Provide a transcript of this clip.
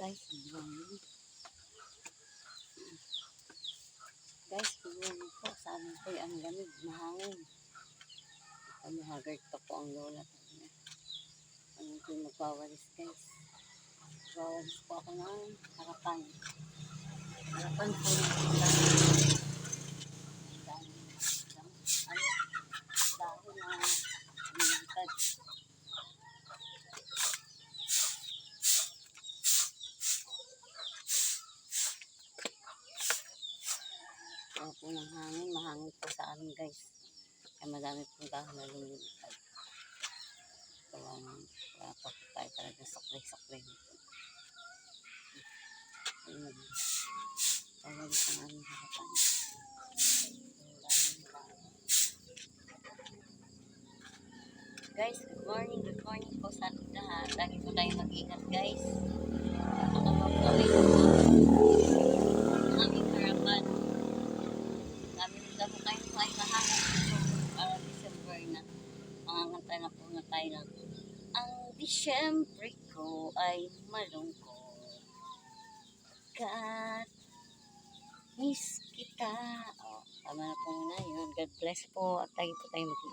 Guys, good po. Sa amin po ang lamig, mahangin. Mahagard pa po ang lola. Ano po magwawalis guys. Magwawalis po ako ng harapan. Harapan po ng dahon na lumilipad. Kaya po ng hangin, mahangin po sa amin guys. Kaya madami pong dahon na lumilipad. Wala pa po tayo talaga saklay-saklay dito. Ayun, tawag sa aming harapan. Guys, good morning po sa ating lahat. Lagi po tayo mag-ingat guys. Nakapag kami ang aming harapan. Kami nila po tayo ay mahangin para December na. Mangangantay na po na tayo ng ang December ko ay malungkot. God, miss kita. Oh, tama na po muna yun. God bless po at lagi po tayo mag-ingat.